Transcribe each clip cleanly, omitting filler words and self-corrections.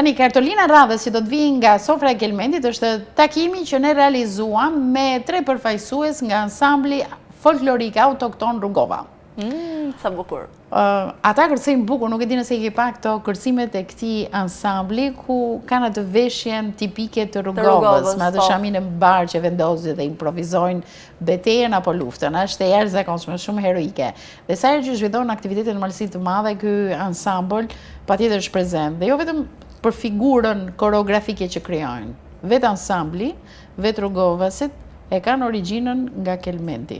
Tani, kartolina radhës që do të vijë nga Sofra e Kelmendit është takimi që ne realizuam me 3 përfaqësues nga ansambli folklorik autokton Rrugova. Sa bukur. Ata kërcejnë bukur, nuk e di nëse i ke pa këto kërcimet e këtij ansambli ku kanë atë veshjen tipike të Rrugovës, me atë shamin e mbar që vendosin dhe improvizojnë betejën apo luftën. Është e jashtëzakonshme, shumë heroike. Dhe sa herë që zhvillon aktivitete në malësi të madhe, ky ansambël patjetër është prezent. Dhe jo vetëm për figurën koreografike që krijojnë. Vetë ansambli, vetë Rrugovasit e kanë origjinën nga Kelmendi.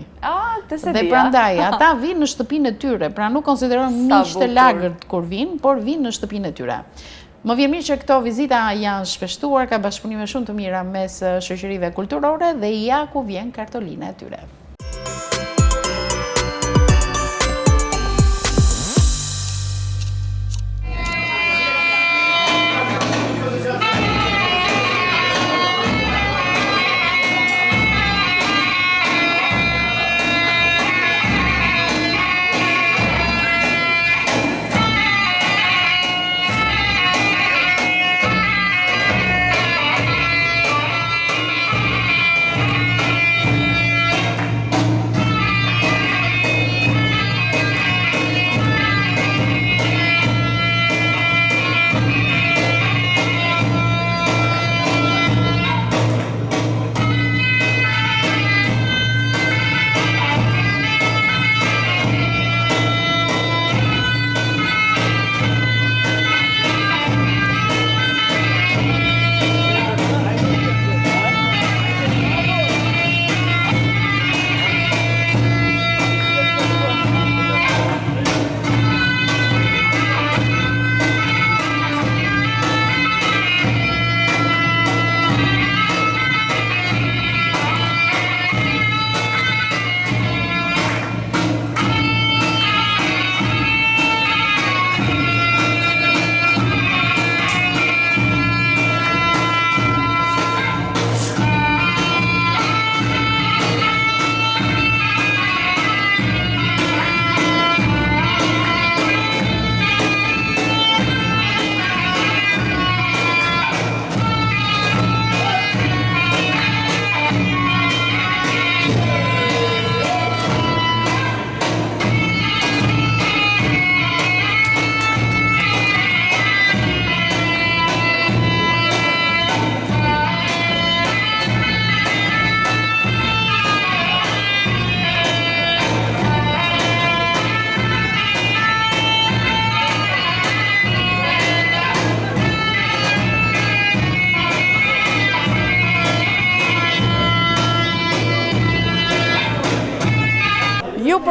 Dhe prandaj, ata vinë në shtëpinë e tyre, pra nuk konsiderohen miq të lagërt kur vinë, por vinë në shtëpinë e tyre. Më vjen mirë që këto vizita janë shpeshtuar, ka bashkëpunime shumë të mira mes shoqërive kulturore dhe ja ku vjen kartolina e tyre.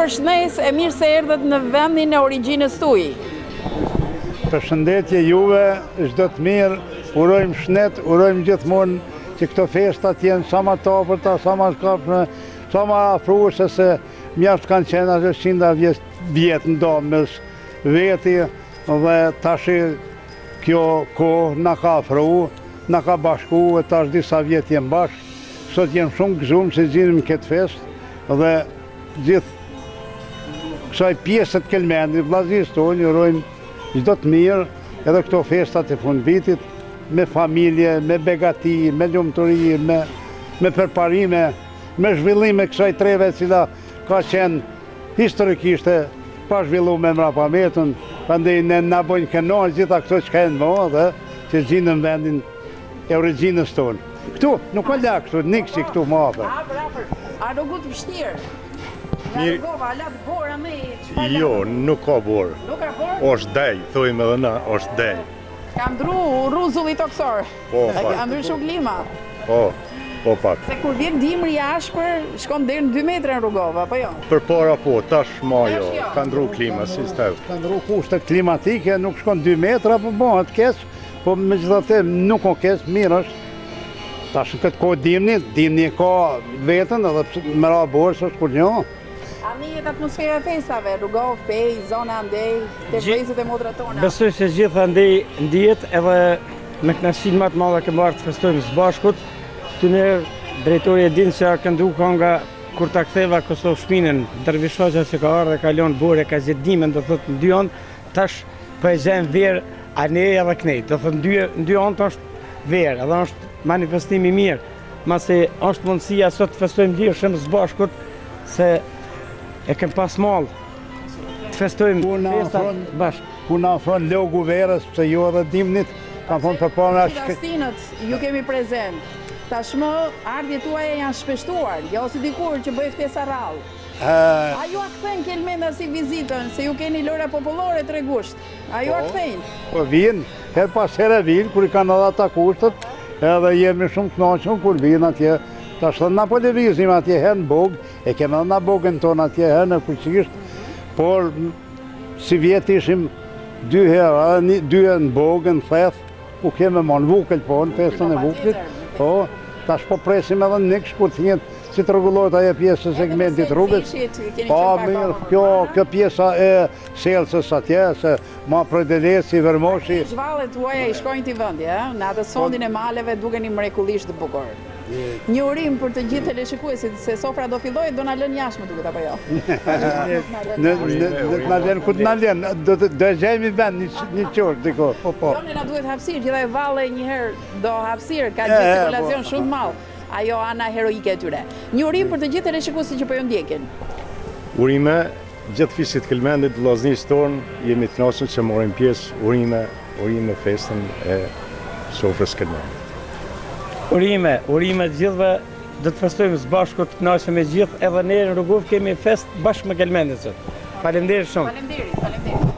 Përshëndes, e mirë se erdhët në vendin e origjinës tuaj. Përshëndetje juve, çdo të mirë, urojmë shëndet, urojmë gjithmonë që këto festat jenë sa më të afërta, sa më shkapshme, sa më afruese se mjaftë kanë qenë ato 100 vjet ndonjës veti dhe tash kjo kohë na ka afruar, na ka bashkuar, tash disa vjet jemi bashkë. Sot jemi shumë gëzuar se zgjidhim këtë festë dhe gjithë kësaj pjesët Kelmendit, vllazërisë tonë, urojmë çdo të mirë, edhe këto festat e fundvitit, me familje, me begati, me lumturi, me përparime, me zhvillime kësaj treve cila ka qenë historikisht pa zhvilluar me mrapametën, prandaj ne na bojnë kënaqë gjitha këto që kanë më dhe që gjindën vendin e origjinës tonë. Këtu, nuk ka lak këtu, niksi këtu më afër. A do të vështirë? Jo, nuk ka borë. Nuk ka borë? Është dej, thojmë edhe na, është dej. Ka ndru rruzulli toksor. Po, pak. Ka ndryshu klima. Po, pak. Se kur vjen dimri i ashpër, shkon deri në 2 metra në Rrugova, apo jo? Përpara po, tash ma jo, ka ndru klima, si stev. Ka ndru kushtet klimatike, nuk shkon 2 metra, po bëhet keq, po megjithatë nuk ka keq, mirë është. Tash në këtë kohë dimni ka vetën edhe më ra borë s'është kur një. A njihet atmosfera e festave, Rrugov, Pej, zona Andej, te brezët e modrat tona? Besoj se gjithë Andej ndihet edhe me kënaqësinë më të madhe që marrë të festojmë së bashkut. Ty ne drejtori e dinë se ka ndu nga kur ta ktheva Kosovë shpinën, Dervishoqja që ka ardhur e kalon borë ka zgjidhimin do thotë në 2 anë, tash po e zën verë a ne edhe knejt. Do thënë në dy anë është verë, edhe është manifestimi mirë. Masi është mundësia sot të festojmë ndjeshëm së bashkut, se e kem pas malë të festojmë festat bashkë. Ku na afron logu verës, pëse ju edhe dimnit, kam thonë për përna Rastinët ju kemi prezent. Tashmë ardhjet tuaja janë shpeshtuar, jo si dikur që bëj ftesa rrallë. A ju a kthejnë Kelmenda si vizitën, se ju keni lëra popullore të regusht? A ju a kthejnë? Po vinë, her pas here vinë, kur i kanë edhe ata kushtet, edhe jemi shumë të knoqëm kur vinë atje. Ta shtë na po levizim atje her në bogë, e kena na bogën tonë atje her në fuqisht, por si vjetë ishim dy herë në bogën, theth, ku keme ma në vukël po, në festën e vukëlit, po, tash po presim edhe në niksh kur të njëtë si të rregullojt ajo pjesë e segmentit rrugës. Po, mirë, kjo pjesa e Selsës atje, se ma Predeleci, Vermoshi. Zhvallet tuaja i shkojnë t'i vëndje, në atës fondin e maleve dukeni mrekullisht të bukur. Një urim për të gjithë teleshikuesit, se sofra do filloj, do na lën jashtë më duket apo jo? Na lën, ku të na lën, do e gjejmë vend një qort diko. Po. Joni na duhet hapësirë, gjithaj valle njëherë do hapësirë, ka gjithë cirkulacion shumë të madh. Ajo ana heroike e tyre. Një urim për të gjithë teleshikuesit që po ju ndjekin. Urime, gjithë fisit Kelmendit, vllaznisë tonë, jemi të kënaqur që morrim pjesë urime në festën e sofrës Kelmendit. Urime të gjithëve, do të festojmë së bashku të kënaqur me gjithë, edhe ne në Rrugov kemi fest bashkë me Kelmendit sot. Faleminderit shumë. Faleminderit.